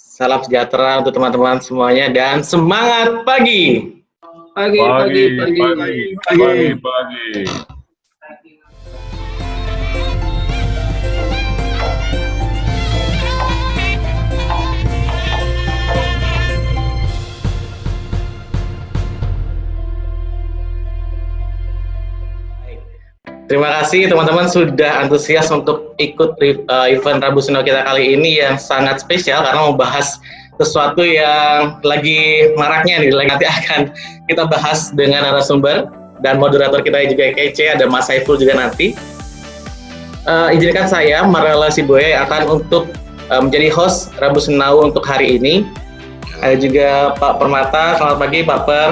Salam sejahtera untuk teman-teman semuanya dan semangat pagi. Pagi. Terima kasih teman-teman sudah antusias untuk ikut event Rabu Sinaw kita kali ini yang sangat spesial karena membahas sesuatu yang lagi maraknya nih, nanti akan kita bahas dengan narasumber dan moderator kita juga kece, ada Mas Saiful juga nanti. Izinkan saya, Marela Siboya, yang akan untuk menjadi host Rabu Sinaw untuk hari ini. Ada juga Pak Permata, selamat pagi Pak Per.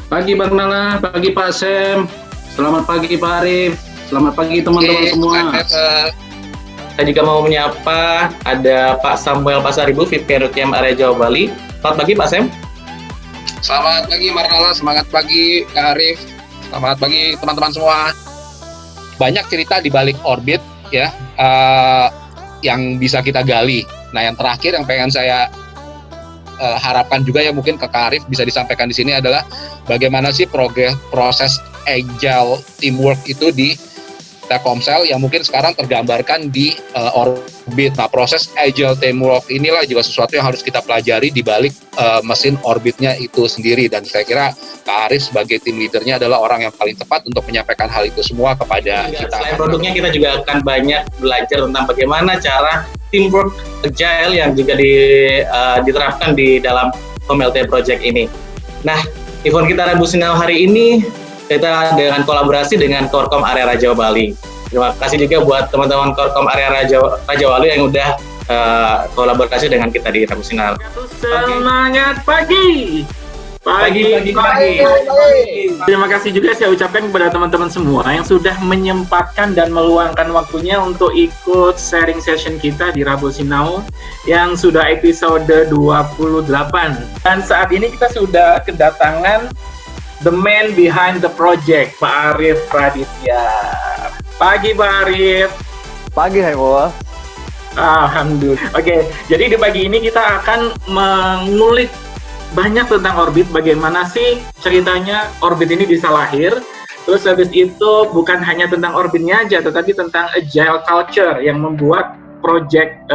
Pagi Bang Nala, pagi Pak Sem. Selamat pagi Pak Arif, selamat pagi teman-teman semua. Saya juga mau menyapa ada Pak Samuel Pasaribu, VP RUTM Area Jawa Bali. Selamat pagi Pak Sem. Selamat pagi Marnala, semangat pagi Kak Arif, selamat pagi teman-teman semua. Banyak cerita di balik Orbit ya, yang bisa kita gali. Nah yang terakhir yang pengen saya harapkan juga ya mungkin ke Kak Arif bisa disampaikan di sini adalah bagaimana sih proses agile teamwork itu di Telkomsel yang mungkin sekarang tergambarkan di Orbit. Nah proses agile teamwork inilah juga sesuatu yang harus kita pelajari di balik mesin Orbitnya itu sendiri, dan saya kira Kak Arif sebagai tim leadernya adalah orang yang paling tepat untuk menyampaikan hal itu semua kepada kita. Selain produknya kita juga akan banyak belajar tentang bagaimana cara teamwork agile yang juga diterapkan di dalam HomeLT Project ini. Nah, event kita Rabu Sinaw hari ini kita dengan kolaborasi dengan Korkom Area Raja Bali. Terima kasih juga buat teman-teman Korkom Area Raja Bali yang udah kolaborasi dengan kita di Rabu Sinaw. Semangat pagi. Pagi. Terima kasih juga saya ucapkan kepada teman-teman semua yang sudah menyempatkan dan meluangkan waktunya untuk ikut sharing session kita di Rabu Sinaw yang sudah episode 28. Dan saat ini kita sudah kedatangan the man behind the project, Pak Arif Praditya. Pagi Pak Arif. Pagi Haiful. Alhamdulillah. Oke, jadi di pagi ini kita akan mengulik banyak tentang Orbit, bagaimana sih ceritanya Orbit ini bisa lahir. Terus habis itu bukan hanya tentang Orbitnya aja, tetapi tentang agile culture yang membuat project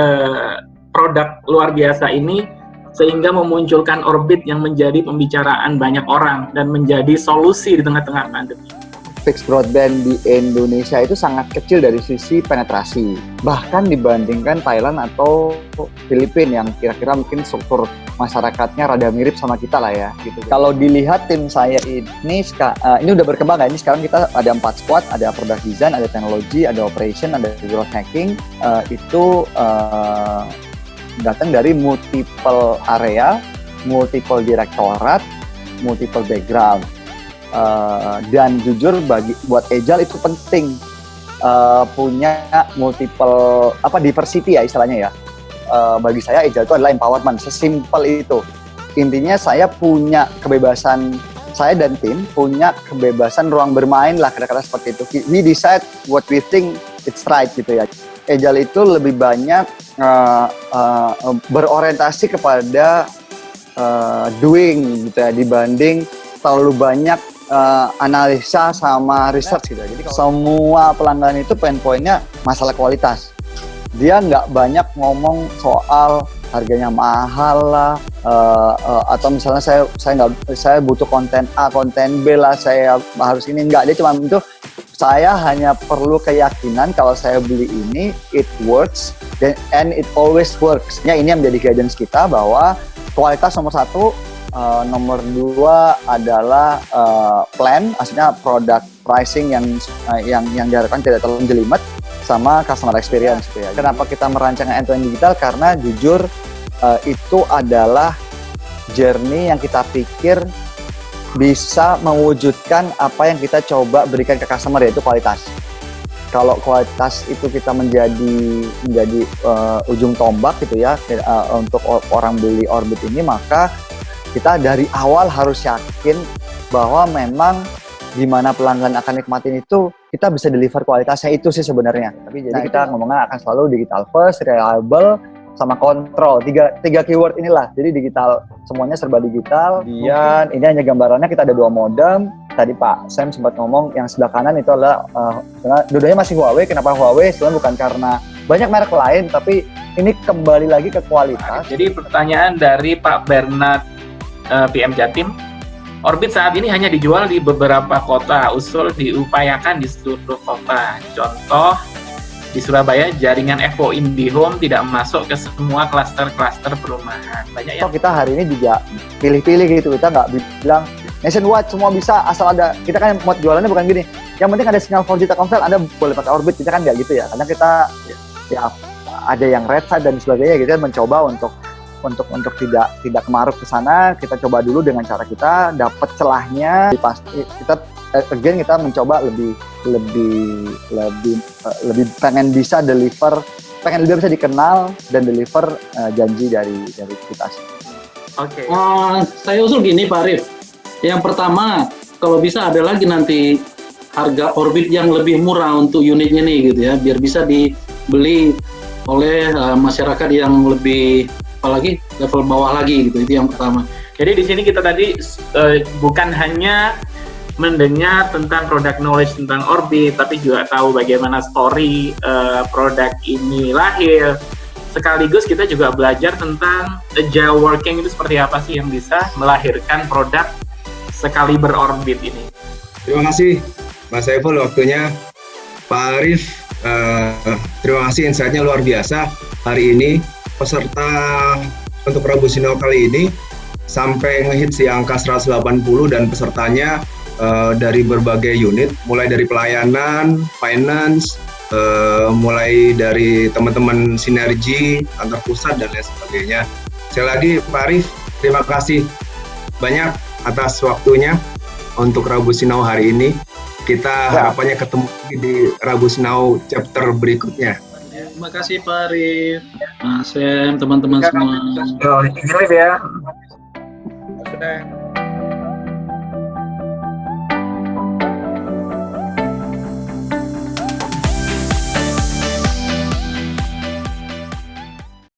produk luar biasa ini sehingga memunculkan Orbit yang menjadi pembicaraan banyak orang dan menjadi solusi di tengah-tengah pandemi. Fixed broadband di Indonesia itu sangat kecil dari sisi penetrasi, bahkan dibandingkan Thailand atau Filipina yang kira-kira mungkin struktur masyarakatnya rada mirip sama kita lah ya gitu. Kalau dilihat tim saya ini udah berkembang ya. Ini sekarang kita ada 4 squad, ada product design, ada teknologi, ada operation, ada growth hacking. Itu datang dari multiple area, multiple direktorat, multiple background. Dan jujur buat agile itu penting punya multiple diversity ya istilahnya ya. Bagi saya agile itu adalah empowerment, sesimpel itu. Intinya saya punya kebebasan, saya dan tim punya kebebasan ruang bermain lah kira-kira seperti itu. We decide what we think it's right gitu ya. Agile itu lebih banyak berorientasi kepada doing gitu ya, dibanding terlalu banyak analisa sama research gitu. Jadi semua pelanggan itu pain point-nya masalah kualitas. Dia nggak banyak ngomong soal harganya mahal lah, atau misalnya saya butuh konten A, konten B lah, saya harus ini, nggak. Dia cuma itu, saya hanya perlu keyakinan kalau saya beli ini it works and it always works. Ya, ini yang menjadi guidance kita bahwa kualitas nomor 1. Nomor 2 adalah plan, maksudnya product pricing yang diharapkan tidak terlalu jelimet, sama customer experience gitu ya. Kenapa kita merancang end-to-end digital? Karena jujur itu adalah journey yang kita pikir bisa mewujudkan apa yang kita coba berikan ke customer, yaitu kualitas. Kalau kualitas itu kita menjadi ujung tombak gitu ya untuk orang beli Orbit ini, maka kita dari awal harus yakin bahwa memang di mana pelanggan akan nikmatin itu, kita bisa deliver kualitasnya itu sih sebenarnya. Tapi jadi kita ngomongnya akan selalu digital first, reliable, sama kontrol. Tiga keyword inilah. Jadi digital, semuanya serba digital. Kemudian ini hanya gambarannya, kita ada 2 modem. Tadi Pak Sam sempat ngomong yang sebelah kanan itu adalah dua-duanya masih Huawei. Kenapa Huawei? Sebenarnya bukan karena banyak merek lain, tapi ini kembali lagi ke kualitas. Jadi pertanyaan dari Pak Bernard PM Jatim, Orbit saat ini hanya dijual di beberapa kota, usul diupayakan di seluruh kota. Contoh, di Surabaya jaringan FO IndiHome tidak masuk ke semua klaster-klaster perumahan. Banyak yang Kita hari ini juga pilih-pilih gitu, kita nggak bilang nationwide semua bisa asal ada. Kita kan mau jualannya bukan gini, yang penting ada sinyal 4G Telkomsel, Anda boleh pakai Orbit. Kita kan nggak gitu ya, karena kita ya ada yang red side dan sebagainya gitu, mencoba untuk tidak kemaruk ke sana. Kita coba dulu dengan cara kita dapat celahnya, pasti kita again kita mencoba lebih pengen bisa deliver, pengen lebih bisa dikenal dan deliver janji dari kita. Oke. Saya usul gini Pak Arif, yang pertama kalau bisa ada lagi nanti harga Orbit yang lebih murah untuk unitnya nih gitu ya, biar bisa dibeli oleh masyarakat yang lebih, apalagi level bawah lagi gitu. Itu yang pertama. Jadi di sini kita tadi bukan hanya mendengar tentang produk knowledge tentang Orbit, tapi juga tahu bagaimana story produk ini lahir. Sekaligus kita juga belajar tentang agile working itu seperti apa sih yang bisa melahirkan produk sekaliber Orbit ini. Terima kasih Mas Saiful waktunya. Pak Arif, terima kasih, insight-nya luar biasa hari ini. Peserta untuk Rabu Sinau kali ini sampai ngehit si angka 180 dan pesertanya dari berbagai unit, mulai dari pelayanan, finance, mulai dari teman-teman sinergi antar pusat dan lain sebagainya. Sekali lagi Pak Arif, terima kasih banyak atas waktunya untuk Rabu Sinau hari ini. Kita harapannya ketemu di Rabu Sinau chapter berikutnya. Terima kasih Pak Arif, Mas Sam, teman-teman semua. Gila ya. Sudah.